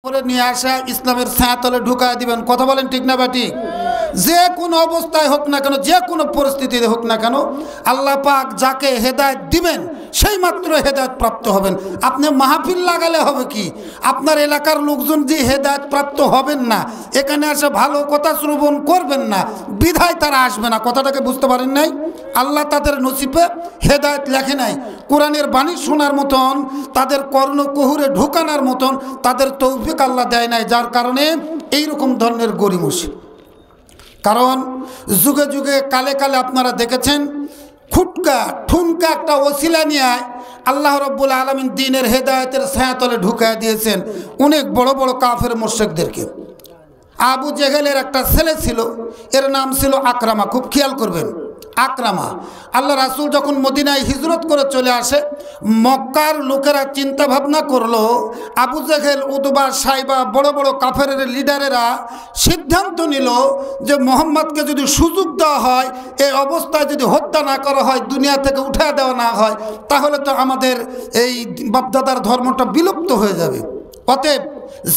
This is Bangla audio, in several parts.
করে নিয়ে আসা ইসলামের ছায়াতলে ঢুকায় দিবেন। কথা বলেন ঠিক না বা ঠিক? যে কোনো অবস্থায় হোক না কেন, যে কোনো পরিস্থিতিতে হোক না কেন, আল্লাহ পাক যাকে হেদায়েত দিবেন সেই মাত্র হেদায়েত প্রাপ্ত হবেন। আপনি মাহফিল লাগালে হবে কি, আপনার এলাকার লোকজন যে হেদায়েত প্রাপ্ত হবেন না, এখানে এসে ভালো কথা শ্রবণ করবেন না, বিধায় তারা আসবে না। কথাটাকে বুঝতে পারেন নাই? আল্লাহ তাদের নসিবে হেদায়েত লেখে নাই। কোরআনের বাণী শোনার মতন, তাদের কর্ণকুহুরে ঢুকানোর মতন তাদের তৌফিক আল্লাহ দেয় নাই, যার কারণে এইরকম ধরনের গরিমসি। কারণ যুগে যুগে কালে কালে আপনারা দেখেছেন, খুটকা ঠুনকা একটা ওসিলা নিয়ে আল্লাহ রাব্বুল আলামিন দ্বীনের হেদায়েতের ছায়াতলে ঢুকায় দিয়েছেন অনেক বড় বড় কাফের মুশরিকদেরকে। আবু জেহেলের একটা ছেলে ছিল, এর নাম ছিল আকরামা। খুব খেয়াল করবেন, আকরামা। আল্লাহ রাসূল যখন মদিনায় হিজরত করে চলে আসে, মক্কার লোকেরা চিন্তা ভাবনা করলো, আবু জেহেল, উতবা, সাইবা, বড় বড় কাফের লিডারেরা সিদ্ধান্ত নিল যে মোহাম্মদকে যদি সুযোগ দেওয়া হয়, এই অবস্থায় যদি হত্যা না করা হয়, দুনিয়া থেকে উঠে দেওয়া না হয়, তাহলে তো আমাদের এই বাপদাদার ধর্মটা বিলুপ্ত হয়ে যাবে। অতএব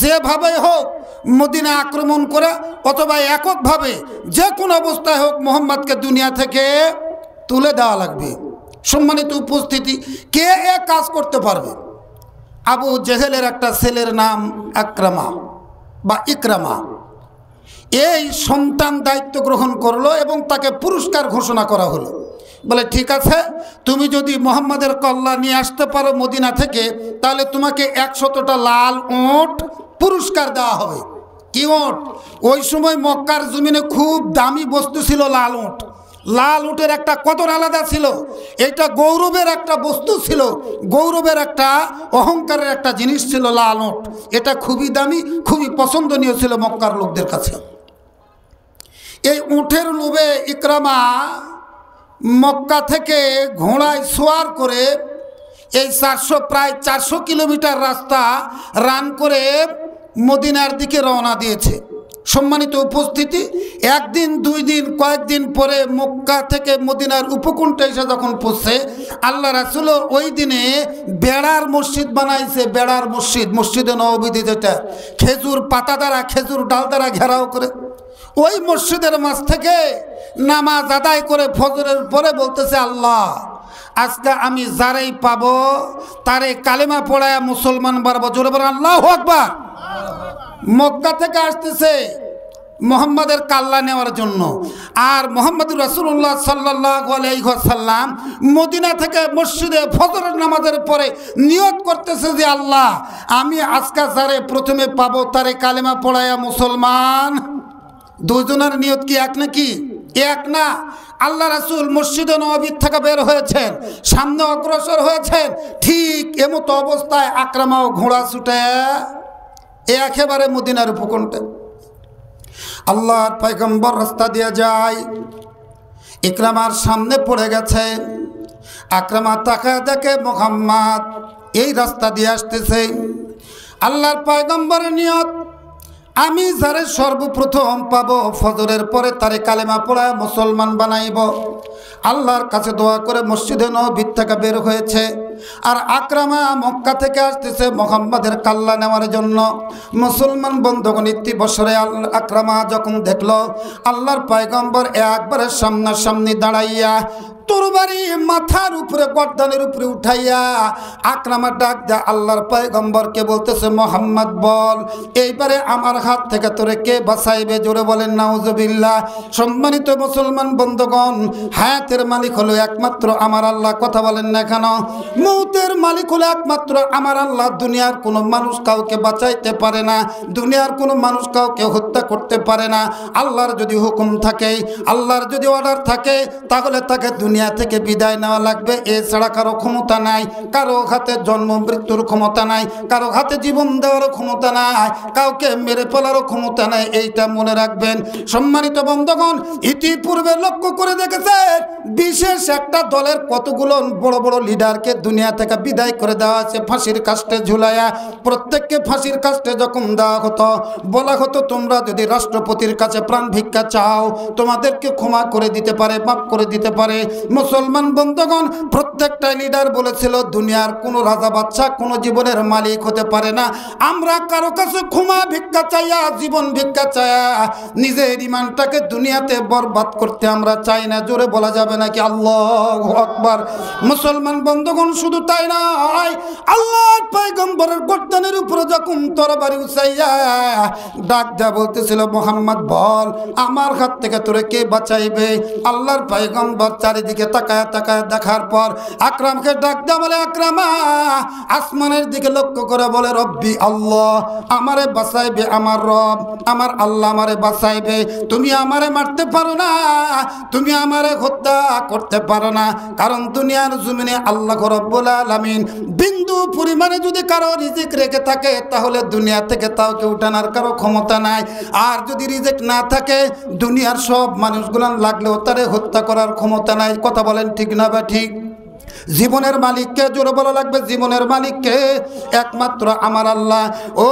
যেভাবে হোক মদিনা আক্রমণ করে অথবা এককভাবে যে কোনো অবস্থায় হোক মোহাম্মদকে দুনিয়া থেকে তুলে দেওয়া লাগবে। সম্মানিত উপস্থিতি, কে এ কাজ করতে পারবে? আবু জেহেলের একটা ছেলের নাম আকরামা বা ইকরামা। এই সন্তান দায়িত্ব গ্রহণ করলো এবং তাকে পুরস্কার ঘোষণা করা হলো। বলে, ঠিক আছে, তুমি যদি মোহাম্মদের কল্লা নিয়ে আসতে পারো মদিনা থেকে, তাহলে তোমাকে 100টা লাল উট পুরস্কার দেওয়া হবে। কি উট? ওই সময় মক্কার জমিনে খুব দামি বস্তু ছিল লাল উট। লাল উটের একটা কদর আলাদা ছিল। এটা গৌরবের একটা বস্তু ছিল, গৌরবের একটা অহংকারের একটা জিনিস ছিল লাল উট। এটা খুবই দামি, খুবই পছন্দনীয় ছিল মক্কার লোকদের কাছে। এই উটের লোভে ইকরামা মক্কা থেকে ঘোড়ায় সোয়ার করে এই প্রায় 400 কিলোমিটার রাস্তা রান করে মদিনার দিকে রওনা দিয়েছে। সম্মানিত উপস্থিতি, একদিন দুই দিন কয়েকদিন পরে মক্কা থেকে মদিনার উপকূলটা এসে যখন পৌঁছে, আল্লাহ রাসূল ওই দিনে বেড়ার মসজিদ বানাইছে। বেড়ার মসজিদ, মসজিদে নববী, যেটা খেজুর পাতা দ্বারা, খেজুর ডাল দ্বারা ঘেরাও করে, ওই মসজিদের মাঝ থেকে নামাজ আদায় করে ফজরের পরে বলতেছে, আল্লাহ, আজকে আমি যারাই পাবো তারে কালেমা পড়ায়া মুসলমান বানাবো। জোরে বলেন আল্লাহু আকবার। মক্কা থেকে আসতেছে মোহাম্মদের কাল্লা নেওয়ার জন্য, আর মোহাম্মদুর রাসূলুল্লাহ সাল্লাল্লাহু আলাইহি ওয়াসাল্লাম মদিনা থেকে মসজিদে ফজরের নামাজের পরে নিয়ত করতেছে যে, আল্লাহ, আমি আজকে যারে প্রথমে পাবো তারে কালেমা পড়ায়া মুসলমান। দুজনের নিয়ত কি এক নাকি? এক না। আল্লাহ রাসূল মসজিদে নববী থেকে বের হয়েছেন, সামনে অগ্রসর হয়েছেন, ঠিক এমতো অবস্থায় আকরামাও ঘোড়া ছুটে একেবারে মদিনার উপকণ্ঠে আল্লাহর পয়গম্বর রাস্তা দিয়ে যায়, ইকরামার সামনে পড়ে গেছে। আকরামা তাকায় দেখে মুহাম্মদ এই রাস্তা দিয়ে আসতেছে। আল্লাহর পয়গম্বরের নিয়ত, আমি যারে সর্বপ্রথম পাবো ফজরের পরে তারে কালেমা পড়ায় মুসলমান বানাইব। আল্লাহর কাছে দোয়া করে মসজিদে নববী থেকে বের হয়েছে। আর আকরামা মক্কা থেকে আসতেছে মুহাম্মাদের কাল্লা নেওয়ার জন্য। মুসলমান বন্ধুগণ, ইতি বছরে আকরামা যখন দেখলো আল্লাহর পয়গম্বর একবারে সামনাসামনি দাঁড়াইয়া তরবারি মাথার উপরে, গর্দানের উপরে উঠাইয়া আকরামা ডাক দেয় আল্লাহর পয়গম্বরকে, বলতেছে, মুহাম্মদ বল, এইবারে আমার হাত থেকে তোরে কে বাঁচাইবে? জোরে বলেন নাউজুবিল্লাহ। সম্মানিত মুসলমান বন্ধুগণ, হায়াতের মালিক হলো একমাত্র আমার আল্লাহ। কথা বলেন না কেন? মৌতের মালিক হলো একমাত্র আমার আল্লাহ। দুনিয়ার কোনো মানুষ কাউকে বাঁচাইতে পারে না, দুনিয়ার কোনো মানুষ কাউকে হত্যা করতে পারে না। আল্লাহর যদি হুকুম থাকে, আল্লাহর যদি অর্ডার থাকে, তাহলে তাকে দুনিয়া থেকে বিদায় নেওয়া লাগবে। এছাড়া কারো ক্ষমতা নাই, কারো হাতে জন্ম মৃত্যুর ক্ষমতা নাই, কারো হাতে জীবন দেওয়ারও ক্ষমতা নাই, কাউকে মেরে ফেলারও ক্ষমতা নাই। এইটা মনে রাখবেন। সম্মানিত বন্ধুগণ, ইতিপূর্বে লক্ষ্য করে দেখেছেন বিশেষ একটা দলের কতগুলো বড় বড় লিডারকে দুনিয়া থেকে বিদায় করে দেওয়া আছে ফাঁসির কাস্টে ঝুলাইয়া। প্রত্যেককে ফাঁসির কাস্টে যখন দেওয়া হতো, বলা হতো তোমরা যদি রাষ্ট্রপতির কাছে প্রাণ ভিক্ষা চাও তোমাদেরকে ক্ষমা করে দিতে পারে, মাফ করে দিতে পারে। মুসলমান বন্ধুগণ, প্রত্যেকটা লিডার বলেছিল দুনিয়ার কোনো রাজা বাদশা কোনো জীবনের মালিক হতে পারে না। আমরা কারো কাছে ক্ষমা ভিক্ষা চাইয়া, জীবন ভিক্ষা চাইয়া নিজের ইমানটাকে দুনিয়াতে বরবাদ করতে আমরা চাই না। জোরে বলা যাবে নাকি আল্লাহু আকবার। মুসলমান বন্ধুগণ, শুধু তাই নয়, আল্লাহর পয়গম্বরের গর্দানের উপরে যখন তরবারি উঠাইয়া ডাক দেয়া বলতেছিল মুহাম্মদ বল আমার হাত থেকে তোরে কে বাঁচাইবে। আল্লাহর পয়গম্বর চারিদিকে তাকায় তাকায় দেখার পর আকরামকে ডাক দেয়া বলে আকরামা, আসমানের দিকে লক্ষ্য করে বলে রব্বি আল্লাহ, আমারে বাঁচাইবে আমার রব, আমার আল্লাহ আমারে বাঁচাইবে। তুমি আমারে মারতে পারো না, তুমি আমারে হত্যা করতে পারো না, কারণ দুনিয়ার জমিনে আল্লাহ রব্বুল আলামিন বিন্দু পরিমাণে যদি কারো রিজিক রেখে থাকে তাহলে দুনিয়া থেকে তাকে উঠানোর কারো ক্ষমতা নাই। আর যদি রিজিক না থাকে দুনিয়ার সব মানুষগুলো লাগলেও তারে হত্যা করার ক্ষমতা নাই। কথা বলেন ঠিক না বা ঠিক? জীবনের মালিককে, জোরে বলা লাগবে, জীবনের মালিককে একমাত্র আমার আল্লাহ। ও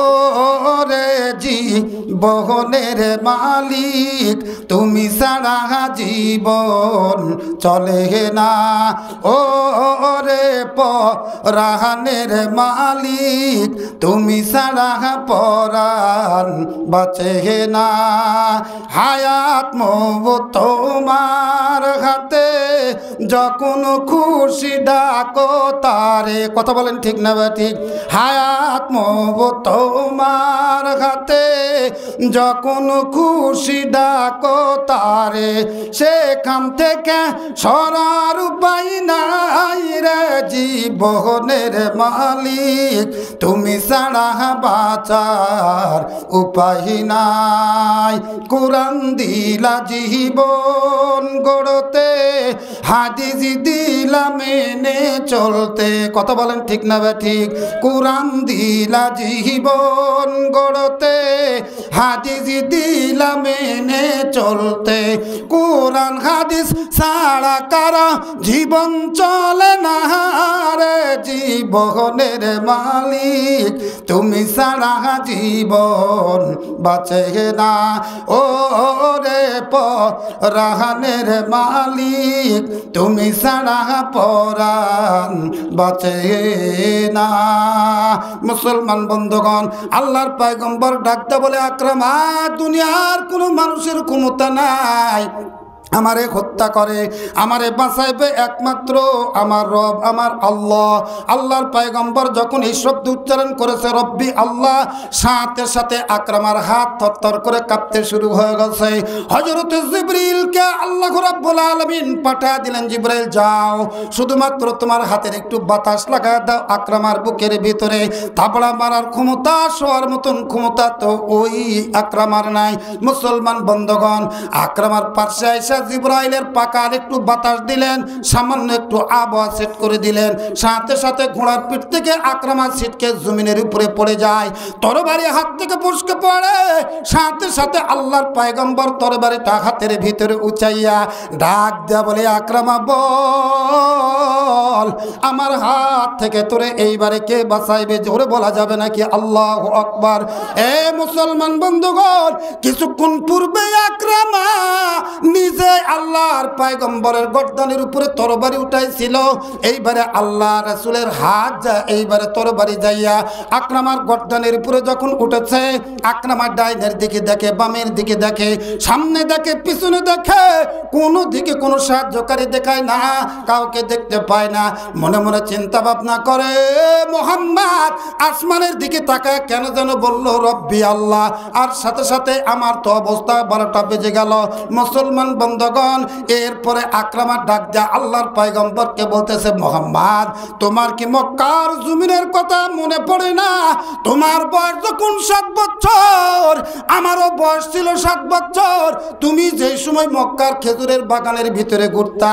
রে জীবনের মালিক তুমি ছাড়া জীবন চলে না। ও রে পরাণের মালিক তুমি ছাড়া পরাণ বাঁচে না। হায়াত মওত তোমার হাতে, যখন খুশি ডাকো তারে। কথা বলেন ঠিক না বা ঠিক? হায়াত মওত তোমার হাতে, যখন খুশি ডাকো তারে। সেখান থেকে সরার উপায় নাই রে জীবনের মালিক তুমি ছাড়া বাঁচার উপায় নাই। কোরআন দিলা জীবন গড়তে, হাদিস দিলা মেনে চলতে। কথা বলেন ঠিক না বা ঠিক? কোরআন দিলা জীবন গড়তে, হাদিস দিলা মেনে চলতে। কোরআন হাদিস ছাড়া কারো জীবন চলে না রে জীবনের মালিক তুমি ছাড়া জীবন বাঁচে না। ও রে পরাণের মালিক তুমি ছাড়া পরাণ বাঁচে না। মুসলমান বন্ধুগণ, আল্লাহর পয়গম্বর ডাকতে বলে আকরামা, দুনিয়ার কোনো মানুষের ক্ষমতা নাই আমারে হত্যা করে, আমারে বাঁচাইবে একমাত্র আমার রব, আমার আল্লাহ। আল্লাহর পয়গম্বর যখন এই শব্দ উচ্চারণ করেছে রব্বি আল্লাহ, সাথে সাথে আকরামার হাত থরথর করে কাঁপতে শুরু হয়ে গেছে। হযরত জিবরিলকে আল্লাহ রাব্বুল আলামিন পাঠিয়ে দিলেন, জিবরাইল যাও, শুধুমাত্র তোমার হাতের একটু বাতাস লাগায় দাও আকরামার বুকের ভিতরে। থাপড়া মারার ক্ষমতা, শোয়ার মতন ক্ষমতা তো ওই আকরামার নাই। মুসলমান বন্ধুগণ, আকরামার পাশে এসে জিবরাইলের পাকার একটু বাতাস দিলেন, সামান্য একটু আবহাওয়া সেট করে দিলেন, সাথে সাথে ঘোড়ার পিঠ থেকে আকরামার ছিটকে জমিনের উপরে পড়ে যায়। তরবারি হাত থেকে ফসকে পড়ে, সাথে সাথে আল্লাহর পয়গম্বর তরবারিটা হাতের ভিতরে উঁচাইয়া ডাক দেয়া বলে আকরামা বল আমার হাত থেকে তোরে এইবারে কে বাঁচাইবে? জোরে বলা যাবে নাকি আল্লাহু আকবার। এ মুসলমান বন্ধুগণ, কিছুক্ষণ পূর্বে আকরামা নিজে আল্লাহর পয়গম্বরের গর্দানের উপরে তরবারি উঠাইছিল। এইবারে আল্লাহ রাসূলের হাত যা এইবারে তরবারি যাইয়া আকরামার গর্দানের উপরে যখন উঠেছে, আকরামার ডাইনের দিকে দেখে, বামের দিকে দেখে, সামনে দেখে, পিছনে দেখে, কোনো দিকে কোনো সাহায্যকারী দেখায় না, কাউকে দেখতে পায় না। মনে মনে চিন্তা ভাবনা করে, মুহাম্মদ আসমানের দিকে তাকায় কেন যেন বলল রব্বি আল্লাহ, আর সাথে সাথে আমার তো অবস্থা 12টা বেজে গেল। মুসলমান বন্ধুগণ, এরপরে আকরামা ডাক দেয়া আল্লাহর পয়গম্বরকে বলতেছে, মুহাম্মদ তোমার কি মক্কার জমিনের কথা মনে পড়ে না? তোমার বয়স যখন 7 বছর, আমারও বয়স ছিল 7 বছর। তুমি যেই সময় মক্কার খেজুরের বাগানের ভিতরে ঘুরতা,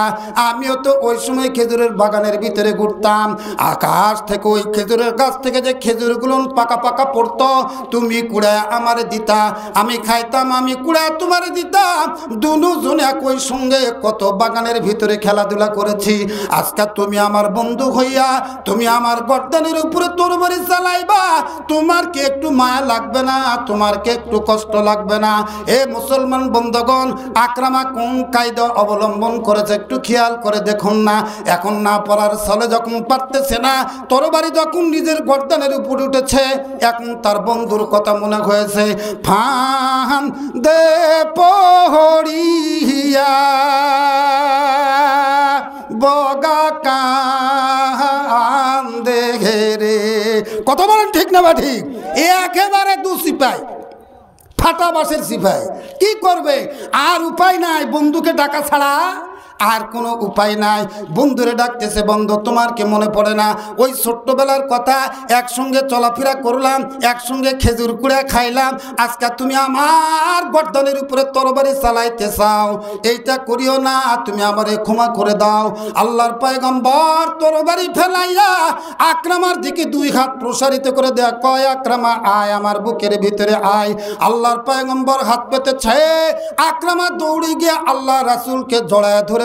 আমিও তো ওই সময় খেজুরের বাগানের ভিতরে ঘুরতাম। আকাশ থেকে ওই খেজুরের গাছ থেকে যে খেজুরগুলো পাকা পাকা পড়তো, তুমি কুড়ায় আমারে দিতা, আমি খাইতাম, আমি কুড়ায় তোমারে দিতাম। দুজনে একই সঙ্গে কত বাগানের ভিতরে খেলাধুলা করেছি। আজকে তুমি আমার বন্ধু হইয়া তুমি আমার গর্দানের উপরে তরবারি চালাইবা, তোমার কি একটু মায়া লাগবে না? তোমার কি একটু কষ্ট লাগবে না? এ মুসলমান বন্ধুগণ, আকরামা কোন কায়দা অবলম্বন করেছে একটু খেয়াল করে দেখুন না। এখন না পড়ার ছলে যখন পারতেছে না, তরবারি যখন নিজের গর্দানের উপরে উঠেছে, এখন তার বন্ধুর কথা মনে হয়েছে। ফান দে পহড়িয়া বগা কান্দে রে। কত বলেন ঠিক না বা ঠিক? একেবারে দু সিপাই, ফাটা বাসের সিপাই, কি করবে? আর উপায় নাই, বন্ধুকে ডাকা ছাড়া আর কোনো উপায় নাই। বন্ধুরে ডাকতেছে, বন্ধু তোমার কি মনে পড়ে না ওই ছোট্টবেলার কথা? একসঙ্গে চলাফেরা করলাম, একসঙ্গে খেজুর কুড়া খাইলাম, আজকে তুমি আমার গর্দনের উপরে তরবারি চালাইতে চাও, এইটা করিও না, তুমি আমারে ক্ষমা করে দাও। আল্লাহর পয়গম্বর তরবারি ফেলাইয়া আকরামার দিকে দুই হাত প্রসারিত করে দেয়া, কয় আকরামা আয়, আমার বুকের ভিতরে আয়। আল্লাহর পয়গম্বর হাত পেতেছে, আকরামা দৌড়ে গিয়ে আল্লাহ রাসূলকে জড়ায় ধরে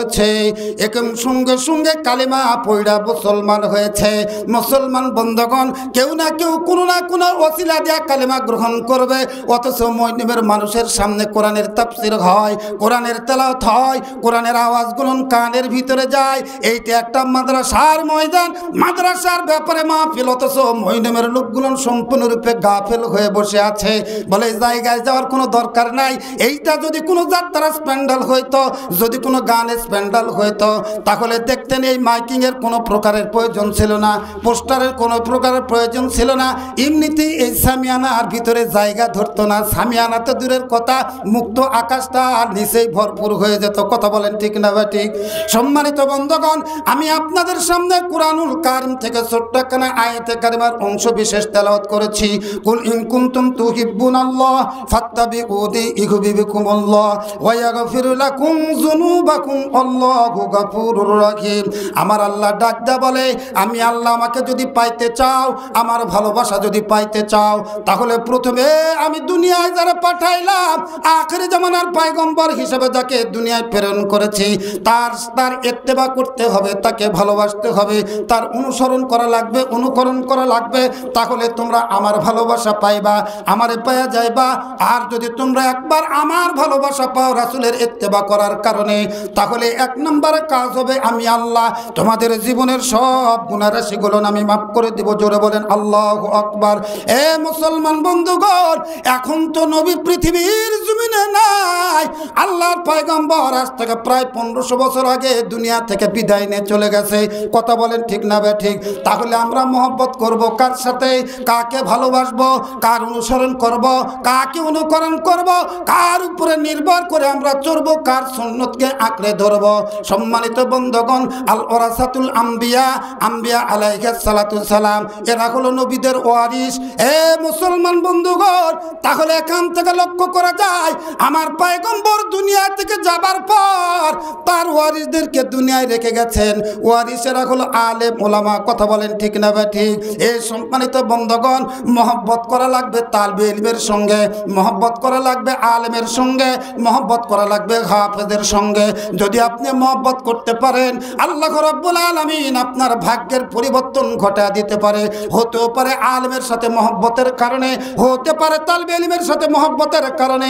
একম সঙ্গে সঙ্গে কালিমা পয়ড়া মুসলমান হয়েছে। মুসলমান বন্ধুগণ, কেউ না কেউ কোনো না কোনো ওসিলা দিয়া কালিমা গ্রহণ করবে, অথচ ময়নিমের মানুষের সামনে কোরআনের তাফসীর হয়, কোরআনের তেলাওয়াত হয়, কোরআনের আওয়াজগুলো কানের ভিতরে যায়। এইটা একটা মাদ্রাসার ময়দান, মাদ্রাসার ব্যাপারে মাহফিল, অথচ ময়নিমের লোকগুলো সম্পূর্ণরূপে গাফেল হয়ে বসে আছে, বলে জায়গায় যাওয়ার কোনো দরকার নাই। এইটা যদি কোনো যাত্রা স্প্যান্ডাল হইতো, যদি কোনো গানের স্প্যান্ডাল হইতো, তাহলে দেখতেন এই মাইকিংয়ের কোনো প্রকারের প্রয়োজন ছিল না, পোস্টারের কোনো প্রকারের প্রয়োজন ছিল না, এমনিতেই এই সামিয়ানার ভিতরে জায়গা ধরতো না। সামিয়ানা তো দূরের কথা, মুক্ত আকাশটা আর নিচেই ভরপুর হয়ে যেত। কথা বলেন ঠিক না বা ঠিক? সম্মানিত বন্ধুগণ, আমি আপনাদের সামনে কুরআনুল কারীম থেকে ছোট্ট একখানা আয়াতে কারিমার অংশ বিশেষ তেলাওয়াত করেছি। কুল ইন কুনতুম তুহিব্বুনাল্লাহ ফাত্তাবিউনি ইউহিব্বুকুমুল্লাহ ওয়া ইয়াগফির লাকুম যুনুবাকুম আল্লাহু গফুরুর রহিম। আমার আল্লাহ ডাক দেয়া বলে, আমি আল্লাহ, আমাকে যদি পাইতে চাও, আমার ভালোবাসা যদি পাইতে চাও, তাহলে প্রথমে আমি দুনিয়ায় যারা পাঠাইলাম, আখির জামানার পয়গম্বর হিসেবে যাকে দুনিয়ায় প্রেরণ করেছি, তার ইত্তেবা করতে হবে, তাকে ভালোবাসতে হবে, তার অনুসরণ করা লাগবে, অনুকরণ করা লাগবে, তাহলে তোমরা আমার ভালোবাসা পাইবা, আমারে পাওয়া যাইবা। আর যদি তোমরা একবার আমার ভালোবাসা পাও রাসূলের ইত্তেবা করার কারণে, তাহলে এক নম্বরে কাজ হবে, আমি আল্লাহ তোমাদের জীবনের সব গুনাহ রাশিগুলো আমি মাফ করে দিব। জোরে বলেন আল্লাহু আকবার। এ মুসলমান বন্ধুগণ, এখন তো নবী পৃথিবীর জমিনে নাই। আল্লাহর পয়গম্বর আজ থেকে প্রায় 1500 বছর আগে দুনিয়া থেকে বিদায় নিয়ে চলে গেছে। কথা বলেন ঠিক না বে ঠিক? তাহলে আমরা মহব্বত করব কার সাথে? কাকে ভালোবাসবো? কার অনুসরণ করব? কাকে অনুকরণ করব? কার উপরে নির্ভর করে আমরা চলবো? কার সুন্নতকে আঁকড়ে ধরব? সম্মানিত বন্ধুগণ, আল ওরাসাতুল আম্বিয়া, আম্বিয়া আলাইহিস সালাতুস সালাম, এরা হলো নবীদের ওয়ারিস। এ মুসলমান বন্ধুগণ, তাহলে এখান থেকে লক্ষ্য করা যায়, আমার পয়গম্বর দুনিয়া থেকে যাবার পর তার ওয়ারিসদেরকে দুনিয়ায় রেখে গেছেন। ওয়ারিসেরা হলো আলেম ওলামা। কথা বলেন ঠিক না বা ঠিক? এই সম্মানিত বন্ধুগণ, মহব্বত করা লাগবে তালবে ইলমের সঙ্গে, মহব্বত করা লাগবে আলেমের সঙ্গে, মহব্বত করা লাগবে হাফেজের সঙ্গে। যদি আপনি মহব্বত করতে পারেন, আল্লাহ রাব্বুল আলামিন আপনার ভাগ্যের পরিবর্তন ঘটা দিতে পারে। হতেও পারে আলেমের সাথে মহব্বতের কারণে, হতে পারে তালবে ইলমের সাথে মহব্বতের কারণে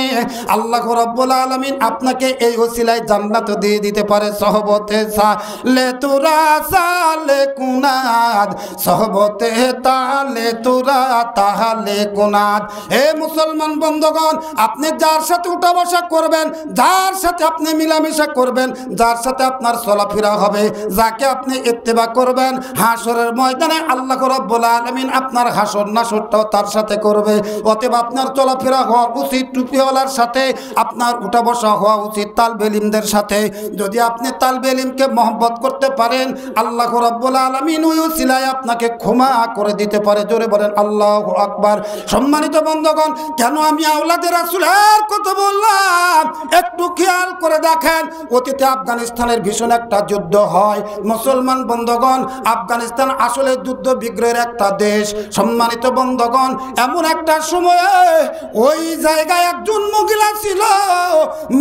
আল্লাহ রাব্বুল আলামিন আপনাকে এই ওসিলায় জান্নাত দিয়ে দিতে পারে। সহবতে সালে তুরা সালে কুনাদ, সহবতে তালে তুরা তাহলে কুনাদ। হে মুসলমান বন্ধুগণ, আপনি যার সাথে উঠা বসা করবেন, যার সাথে আপনি মিলামিশা করবেন, যার সাথে আপনার চলাফেরা হবে, যাকে আপনি ইত্তেবা করবেন, হাসরের ময়দানে আল্লাহ রাব্বুল আলামিন আপনার হাসর নাসরটাও তার সাথে করবে। অতএব আপনার চলাফেরা হওয়া উচিত টুপিওয়ালার সাথে, আপনার উঠা বসা হওয়া উচিত তালবে ইলমদের সাথে। যদি আপনি তালবে ইলমকে মহব্বত করতে পারেন, আল্লাহ রাব্বুল আলামিন ওই উসিলায় আপনাকে ক্ষমা করে দিতে পারে। জোরে বলেন আল্লাহু আকবার। সম্মানিত বন্ধুগণ, কেন আমি আওলাদে রাসূলের কথা বললাম একটু খেয়াল করে দেখেন। অতীতে আফগানিস্তানের ভীষণ একটা যুদ্ধ হয়। মুসলমান বন্ধুগণ, আফগানিস্তান আসলে যুদ্ধ বিগ্রহের একটা দেশ। সম্মানিত বন্ধুগণ, এমন একটা সময়ে ওই জায়গায় একজন মহিলা ছিল,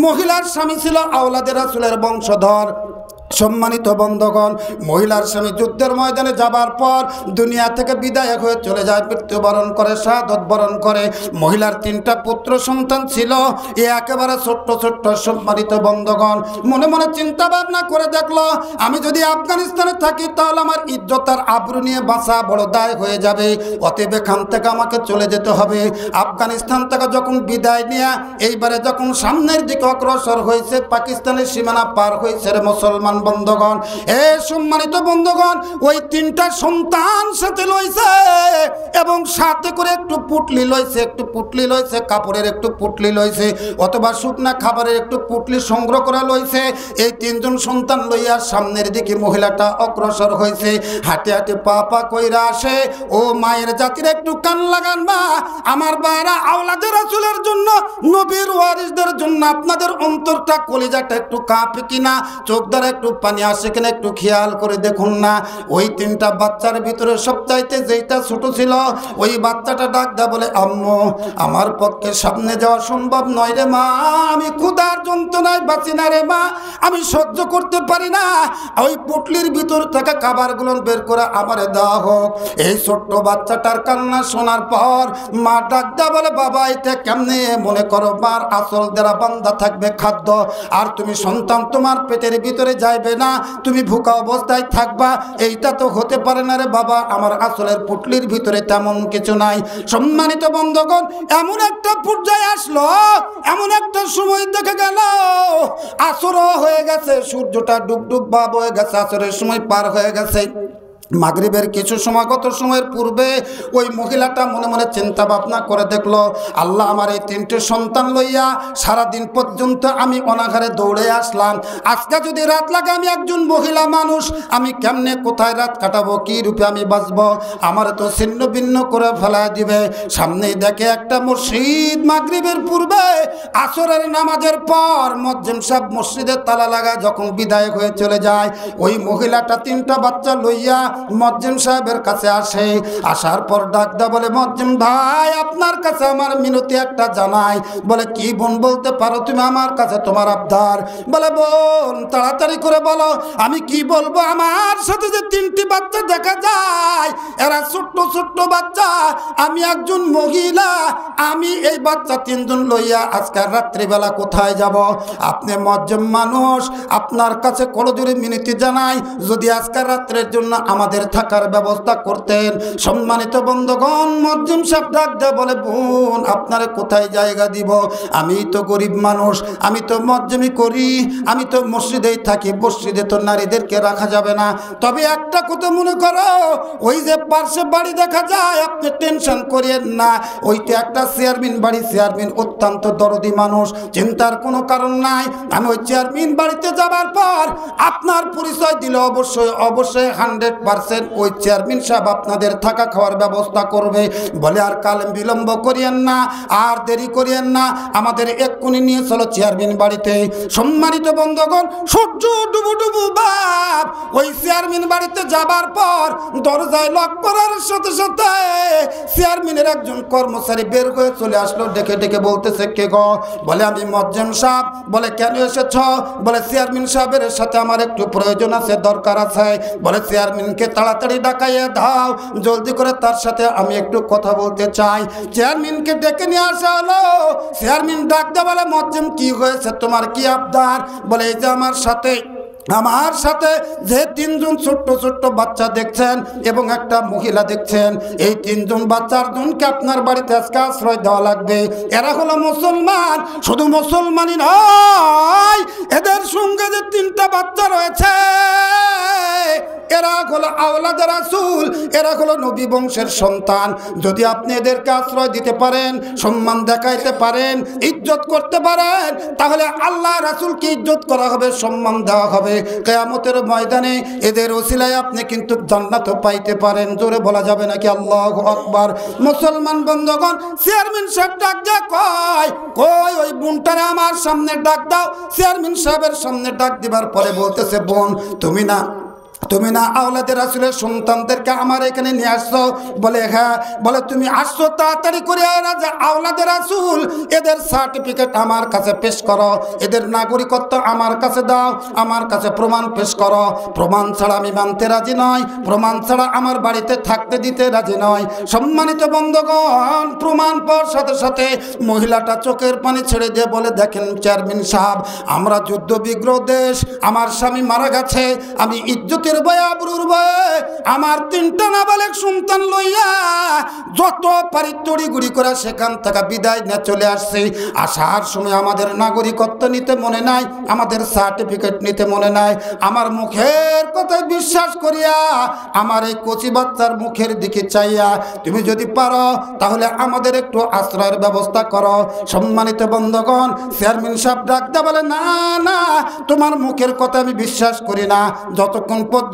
মহিলার স্বামী ছিল আওলাদে রাসূলের বংশধর। সম্মানিত বন্ধুগণ, মহিলার স্বামী যুদ্ধের ময়দানে যাবার পর দুনিয়া থেকে বিদায় হয়ে চলে যায়, মৃত্যুবরণ করে, শাহাদত বরণ করে। মহিলার 3টা পুত্র সন্তান ছিল, এ একেবারে ছোট্ট ছোট্ট। সম্মানিত বন্ধুগণ, মনে মনে চিন্তা ভাবনা করে দেখলো, আমি যদি আফগানিস্তানে থাকি তাহলে আমার ইজ্জত আর আবরু নিয়ে বাঁচা বড় দায় হয়ে যাবে, অতএব এখান থেকে আমাকে চলে যেতে হবে। আফগানিস্তান থেকে যখন বিদায় নিয়ে এইবারে যখন সামনের দিকে অগ্রসর হয়েছে, পাকিস্তানের সীমানা পার হয়েছে রে মুসলমান বন্ধুগণ, এ সম্মানিত বন্ধুগণ, ওই 3টা সন্তান সাথে লইছে এবং সাথে করে একটু পুটলি লইছে, একটু পুটলি লইছে, কাপড়ের একটু পুটলি লইছে, অথবা শুকনা খাবারের একটু পুটলি সংগ্রহ করে লইছে। এই 3জন সন্তান লইয়া সামনের দিকে মহিলাটা অগ্রসর হয়েছে। হাঁটে হাঁটে পা পা কইরা আসে। ও মায়ের জাতির একটু কান লাগান মা, আমার ভাইরা, আওলাদে রাসূলের জন্য, নবীর ওয়ারিসদের জন্য আপনাদের অন্তরটা, কলিজাটা একটু কাঁপে কিনা, চোখ দ্বারা একটু পানি আসে কিনা একটু খেয়াল করে দেখুন না। ওই 3টা বাচ্চার ভিতরে সবচাইতে যেটা ছোট ছিল, ওই বাচ্চাটা ডাক দেয়া বলে, আম্মু আমার পক্ষে সামনে যাওয়া সম্ভব নয় রে মা, আমি ক্ষুধার যন্ত্রণায় বাঁচি না রে মা, আমি সহ্য করতে পারি না, ওই পুটলির ভিতর থেকে খাবারগুলো বের করে আমারে দেওয়া হোক। এই ছোট্ট বাচ্চাটার কান্না শোনার পর মা ডাক দেয়া বলে, বাবা এটা কেমনে মনে করো মার আসল দ্বারা বান্ধা থাকবে খাদ্য, আর তুমি সন্তান তোমার পেটের ভিতরে যাইবে না, তুমি ভুকা অবস্থায় থাকবা, এইটা তো হতে পারে না রে বাবা, আমার আসলের পুটলির ভিতরে তেমন কিছু নাই। সম্মানিত বন্ধুগণ, এমন একটা পর্যায়ে আসলো, এমন একটা সময় দেখে গেল আসর হয়ে গেছে, সূর্যটা ডুবডুব ভাব হয়ে গেছে, আসরের সময় পার হয়ে গেছে। মাগরিবের কিছু সময়, কত সময়ের পূর্বে ওই মহিলাটা মনে মনে চিন্তা ভাবনা করে দেখলো, আল্লাহ আমার এই 3টে সন্তান লইয়া সারাদিন পর্যন্ত আমি অনাঘারে দৌড়ে আসলাম, আজকে যদি রাত লাগে, আমি একজন মহিলা মানুষ, আমি কেমনে কোথায় রাত কাটাবো, কি রূপে আমি বাঁচবো, আমার তো ছিন্ন ভিন্ন করে ফেলা দিবে। সামনেই দেখে একটা মসজিদ, মাগরিবের পূর্বে আসরের নামাজের পর মুয়াজ্জিন সাহেব মসজিদের তালা লাগা যখন বিদায় হয়ে চলে যায়, ওই মহিলাটা 3টা বাচ্চা লইয়া মুয়াজ্জিন সাহেবের কাছে আসে। আসার পর ডাক দা বলে, মুয়াজ্জিন ভাই আপনার কাছে আমার মিনতি একটা জানাই। বলে, কি বোন বলতে পারো তুমি আমার কাছে তোমার আবদার? বলে, বোন তাড়াতাড়ি করে বলো, আমি কি বলবো, আমার সাথে যে 3টি বাচ্চা দেখা যায়, এরা ছোট্ট ছোট্ট বাচ্চা, আমি একজন মহিলা, আমি এই বাচ্চা 3জন লইয়া আজকাল রাত্রিবেলা কোথায় যাব? আপনি মুয়াজ্জিন মানুষ, আপনার কাছে করজোড়ে মিনতি জানাই, যদি আজকাল রাত্রের জন্য আমাদের থাকার ব্যবস্থা করতেন। সম্মানিত বন্ধুগণ, মুয়াজ্জিন সাহেব ডাক দেয়া বলে, বোন আপনারে কোথায় জায়গা দিব, আমি তো গরিব মানুষ, আমি তো মুয়াজ্জিমি করি, আমি তো মসজিদেই থাকি, মসজিদে তো নারীদেরকে রাখা যাবে না, তবে একটা কথা মনে করো, ওই যে পার্শ্বে বাড়ি দেখা যায়, আপনি টেনশন করিয়েন না, ওইটা একটা চেয়ারম্যান বাড়ি, চেয়ারম্যান অত্যন্ত দরদি মানুষ, চিন্তার কোনো কারণ নাই, আমি ওই চেয়ারম্যান বাড়িতে যাবার পর আপনার পরিচয় দিলে অবশ্যই অবশ্যই 100% ওই চেয়ারম্যান সাহেব আপনাদের থাকা খাওয়ার ব্যবস্থা করবে। বলে, আর কাল বিলম্ব করিয়েন না, আর দেরি করিয়েন না, আমাদের এক্ষুনি নিয়ে চলো চেয়ারম্যান বাড়িতে। সম্মানিত বন্ধুগণ, সূর্য ডুবু ডুবু বাপ ওই চেয়ারম্যান বাড়িতে যাবার পর দরজায় লক করার সাথে সাথে চেয়ারম্যানের একজন কর্মচারী বের হয়ে চলে আসলো, ডেকে ডেকে বলতেছে, কে গো? বলে, আমি মুয়াজ্জিন সাহেব। বলে, কেন এসেছ? বলে, চেয়ারম্যান সাহেবের সাথে আমার একটু প্রয়োজন আছে, দরকার আছে। বলে, চেয়ারম্যানকে তাড়াতাড়ি ডাকাইয়া দাও, জলদি করে তার সাথে আমি একটু কথা বলতে চাই। চেয়ারম্যানকে ডেকে নিয়ে আসা হলো। চেয়ারম্যান ডাক দেয়া বলে, মুয়াজ্জিন কি হয়েছে, তোমার কি আবদার? বলে, এই যে আমার সাথে যে 3জন ছোট্ট ছোট্ট বাচ্চা দেখছেন এবং একটা মহিলা দেখছেন, এই 3জন বাচ্চার জনকে আপনার বাড়িতে আজকে আশ্রয় দেওয়া লাগবে। এরা হলো মুসলমান, শুধু মুসলমানই নয়, এদের সঙ্গে যে 3টা বাচ্চা রয়েছে এরা হলো আওলাদে রাসূল, এরা হলো নবী বংশের সন্তান। যদি আপনি এদেরকে আশ্রয় দিতে পারেন, সম্মান দেখাইতে পারেন, ইজ্জত করতে পারেন, তাহলে আল্লাহ রাসূলকে ইজ্জত করা হবে, সম্মান দেওয়া হবে। কিয়ামতের ময়দানে এদের ওসিলায় আপনি কিন্তু জান্নাতও পাইতে পারেন। জোরে বলা যাবে নাকি আল্লাহু আকবার? মুসলমান বন্ধুগণ, চেয়ারম্যান সাহেব ডাক দেয়া কই ওই বোনটারে আমার সামনে ডাক দাও। চেয়ারম্যান সাহেবের সামনে ডাক দিবার পরে বলতেছে, বোন তুমি না আওলাদে রাসূলের সন্তানদেরকে আমার এখানে নিয়ে আসছো? বলে হ্যাঁ। বলে তুমি আসছো, তাড়াতাড়ি করে এরা যে আওলাদে রাসূল, এদের সার্টিফিকেট আমার কাছে পেশ করো, এদের নাগরিকত্ব আমার কাছে দাও, আমার কাছে প্রমাণ পেশ করো। প্রমাণ ছাড়া আমি মানতে রাজি নয়, প্রমাণ ছাড়া আমার বাড়িতে থাকতে দিতে রাজি নয়। সম্মানিত বন্ধুগণ, প্রমাণ পাওয়ার সাথে সাথে মহিলাটা চোখের পানি ছেড়ে দিয়ে বলে, দেখেন চেয়ারম্যান সাহেব, আমরা যুদ্ধ বিগ্রহ দেশ, আমার স্বামী মারা গেছে, আমি ইজ্জতের বয়াবরুর বয়ে আমার 3টা নাবালেগ সন্তান লইয়া যত পারি তড়িগুড়ি করে সেখান থেকে বিদায় নিয়ে চলে আসছি। আসার সময় আমাদের নাগরিকত্ব নিতে মনে নাই, আমাদের সার্টিফিকেট নিতে মনে নাই। আমার মুখের কথায় বিশ্বাস করিয়া, আমার এই কচি বাচ্চার মুখের দিকে চাইয়া তুমি যদি পারো তাহলে আমাদের একটু আশ্রয়ের ব্যবস্থা করো। সম্মানিত বন্ধুগণ, চেয়ারম্যান সাহেব ডাকতে বলে, না না, তোমার মুখের কথা আমি বিশ্বাস করি না, যতক্ষণ পর্যন্ত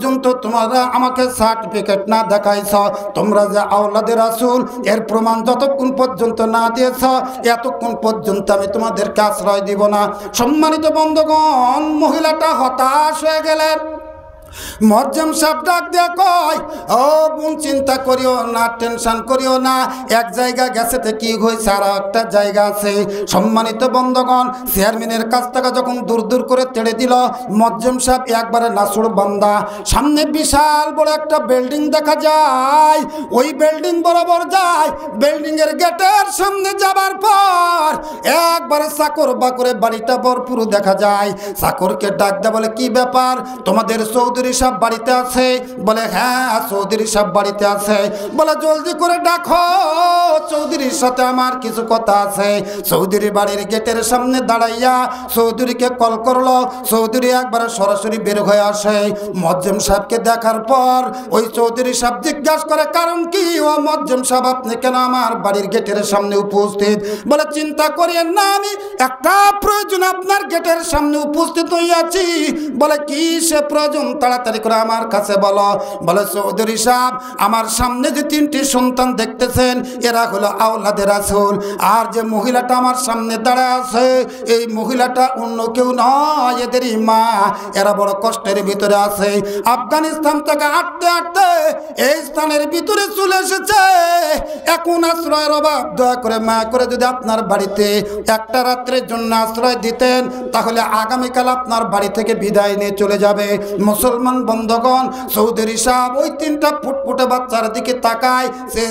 তোমরা আমাকে সার্টিফিকেট না দেখাইছ, তোমরা যে আওলাদে রাসূল এর প্রমাণ যতক্ষণ পর্যন্ত না দিয়েছ, এতক্ষণ পর্যন্ত আমি তোমাদেরকে আশ্রয় দিব না। সম্মানিত বন্ধুগণ, মহিলাটা হতাশ হয়ে গেলেন। মুয়াজ্জিম সাহেব ডাক দিয়া কয়, ও বোন, চিন্তা করিও না, টেনশন করিও না, এক জায়গা গেছে তো কি হয়েছে, আর একটা জায়গা আছে। সম্মানিত বন্ধুগণ, চেয়ারম্যানের কাছ থেকে যখন দূর দূর করে তেড়ে দিল, মুয়াজ্জিম সাহেব একবারে নাসুর বান্দা। সামনে বিশাল বড় একটা বিল্ডিং দেখা যায়, ওই বিল্ডিং বরাবর যায়। বিল্ডিং এর গেটের সামনে যাবার পর একবারে চাকর বাকরে বাড়িটা ভরপুর দেখা যায়। চাকরকে ডাক দেয়া বলে, কি ব্যাপার, তোমাদের চৌধুরী সাহেব বাড়িতে আছে? বলে হ্যাঁ, চৌধুরী সাহেব বাড়িতে আছে। বলে জলদি করে ডাকো, চৌধুরীর সাথে আমার কিছু কথা আছে। চৌধুরী বাড়ির গেটের সামনে দাঁড়াইয়া চৌধুরীকে কল করলো। চৌধুরী একবারে সরাসরি বের হয়ে আসে। মুয়াজ্জিম সাহেবকে দেখার পর ওই চৌধুরী সাহেব জিজ্ঞাসা করে, কারণ কি? ও মুয়াজ্জিম সাহেব, আপনি কেন আমার বাড়ির গেটের সামনে উপস্থিত? বলে চিন্তা করিয়েন না, আমি একটা প্রয়োজন আপনার গেটের সামনে উপস্থিত হইয়াছি। বলে কি সে প্রয়োজন, তাড়াতাড়ি করে আমার কাছে বলো। বলে চৌধুরী সাহেব, আমার সামনে যে 3টি সন্তান দেখতেছেন, এরা হলো আওলাদে রাসূল। আর যে মহিলাটা আমার সামনে দাঁড়ায় আছে, এই মহিলাটা অন্য কেউ নয়, এদেরই মা। এরা বড় কষ্টের ভিতরে আছে। আফগানিস্তান থেকে হাঁটতে হাঁটতে এই স্থানের ভিতরে চলে এসেছে, এখন আশ্রয়ের অভাব। দয়া করে মায়া করে যদি আপনার বাড়িতে একটা রাত্রের জন্য আশ্রয় দিতেন, তাহলে আগামীকাল আপনার বাড়ি থেকে বিদায় নিয়ে চলে যাবে। মুসলমান বন্ধুগণ, চৌধুরী সাহেব ওই 3টা ফুটফুটে বাচ্চার দিকে তাকায়,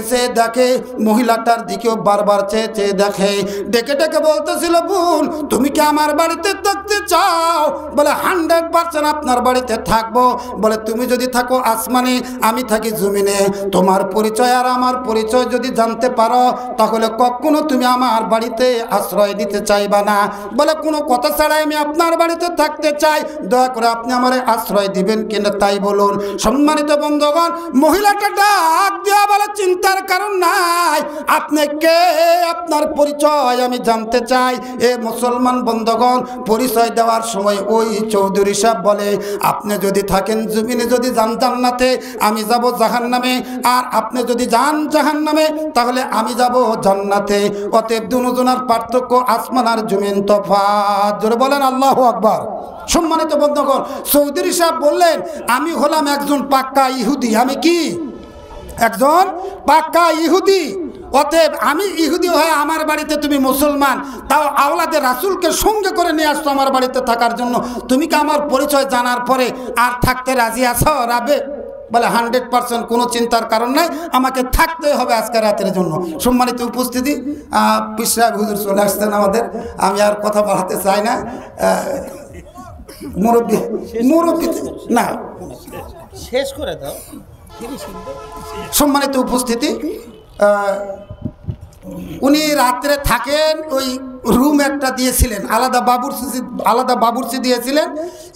সে দেখে, মহিলাটার দিকেও বারবার চেয়ে দেখে। ডেকে ডেকে বলতেছিল, বোন, তুমি কি আমার বাড়িতে থাকতে চাও? বলে 100% আপনার বাড়িতে থাকবো। বলে তুমি যদি থাকো আসমানে, আমি থাকি জমিনে, তোমার পরিচয় আর আমার পরিচয় যদি জানতে পারো, তাহলে কখনো তুমি আমার বাড়িতে আশ্রয় দিতে চাইবা না। বলে কোনো কথা ছাড়াই আমি আপনার বাড়িতে থাকতে চাই, দয়া করে আপনি আমার আশ্রয় দিবেন কিনা তাই বলুন। সম্মানিত বন্ধুগণ, মহিলাটা ডাক দিয়া বলে, চিন্তার কারণ নাই, আপনি কে, আপনার পরিচয় আমি জানতে চাই। এ মুসলমান বন্ধুগণ, পরিচয় দেওয়ার সময় ওই চৌধুরী সাহেব বলে, আপনি যদি থাকেন জমিনে, যদি যান জান্নাতে, আমি যাব জাহান্নামে, আর আপনি যদি যান জাহান্নামে, তাহলে আমি যাব জান্নাতে। অতএব দুজনের পার্থক্য আসমান আর জমিন তফাৎ। জোরে বলেন আল্লাহু আকবার। সম্মানিত বন্ধুগণ, চৌধুরী সাহেব বললেন, আমি হলাম একজন পাক্কা ইহুদি। আমি কি? একজন পাক্কা ইহুদি। অতএব আমি ইহুদি হয়ে আমার বাড়িতে তুমি মুসলমান, তাও আওলাদে রাসূলকে সঙ্গে করে নিয়ে আসতো আমার বাড়িতে থাকার জন্য। তুমি কি আমার পরিচয় জানার পরে আর থাকতে রাজি আছো? রাবে? বলে 100% কোনো চিন্তার কারণ নাই, আমাকে থাকতে হবে আজকে রাতের জন্য। সম্মানিত উপস্থিতি, পীর সাহেব হুজুর চলে আসছেন আমাদের, আমি আর কথা বাড়াতে চাই না। মুরব্বী না, শেষ করে দাও। সম্মানিত উপস্থিতি, উনি রাত্রে থাকেন, ওই রুম একটা দিয়েছিলেন, আলাদা বাবুর্চি দিয়েছিলেন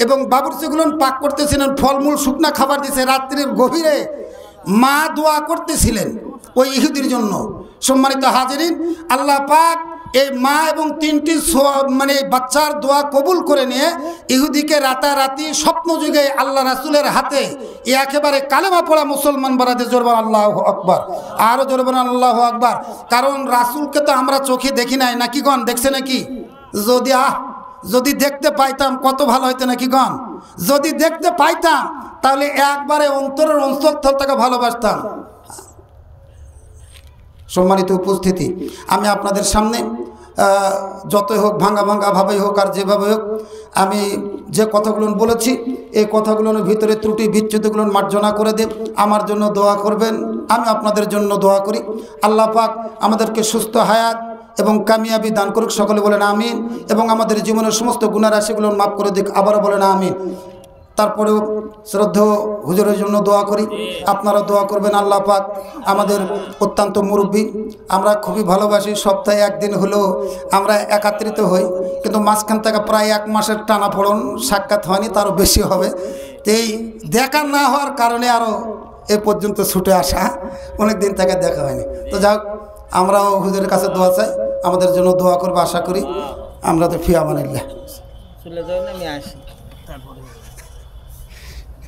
এবং বাবুর্চিগুলো পাক করতেছিলেন, ফলমূল শুকনা খাবার দিয়েছে। রাত্রির গভীরে মা দোয়া করতেছিলেন ওই ইহুদির জন্য। সম্মানিত হাজিরিন, আল্লাহ পাক এই মা এবং 3টি মানে বাচ্চার দোয়া কবুল করে নিয়ে ইহুদিকে রাতারাতি স্বপ্নযুগে আল্লাহ রাসূলের হাতে একেবারে কালেমা পড়া মুসলমান বানাতে জোরবান আল্লাহু আকবার, আরও জোরবান আল্লাহু আকবার। কারণ রাসূলকে তো আমরা চোখে দেখি নাই, নাকি গণ দেখছে নাকি? যদি দেখতে পাইতাম কত ভালো হইতো, নাকি গণ? যদি দেখতে পাইতাম তাহলে একবারে অন্তরের অন্তঃস্থল থেকে ভালোবাসতাম। সম্মানিত উপস্থিতি, আমি আপনাদের সামনে যতই হোক ভাঙা ভাবেই হোক আর যেভাবে হোক আমি যে কথাগুলো বলেছি এই কথাগুলোর ভিতরে ত্রুটি বিচ্যুতিগুলো মার্জনা করে দেব। আমার জন্য দোয়া করবেন, আমি আপনাদের জন্য দোয়া করি। আল্লাহ পাক আমাদেরকে সুস্থ হায়াত এবং কামিয়াবি দান করুক, সকলে বলেন আমিন। এবং আমাদের জীবনের সমস্ত গুনাহ রাশিগুলো মাফ করে দিক, আবারও বলেন আমিন। তারপরেও শ্রদ্ধেয় হুজুরের জন্য দোয়া করি, আপনারা দোয়া করবেন। আল্লাহ পাক আমাদের অত্যন্ত মুরব্বী, আমরা খুবই ভালোবাসি। সপ্তাহে একদিন হলেও আমরা একত্রিত হই, কিন্তু মাঝখান থেকে প্রায় 1 মাসের টানাপড়ন সাক্ষাৎ হয়নি, তারও বেশি হবে। এই দেখা না হওয়ার কারণে আরও এ পর্যন্ত ছুটে আসা, অনেক দিন থেকে দেখা হয়নি। তো যাক, আমরাও হুজুরের কাছে দোয়া চাই, আমাদের জন্য দোয়া করবো আশা করি। আমরা তো ফি আমানিল্লাহ। চলে যাও না, আমি আসি তারপরে।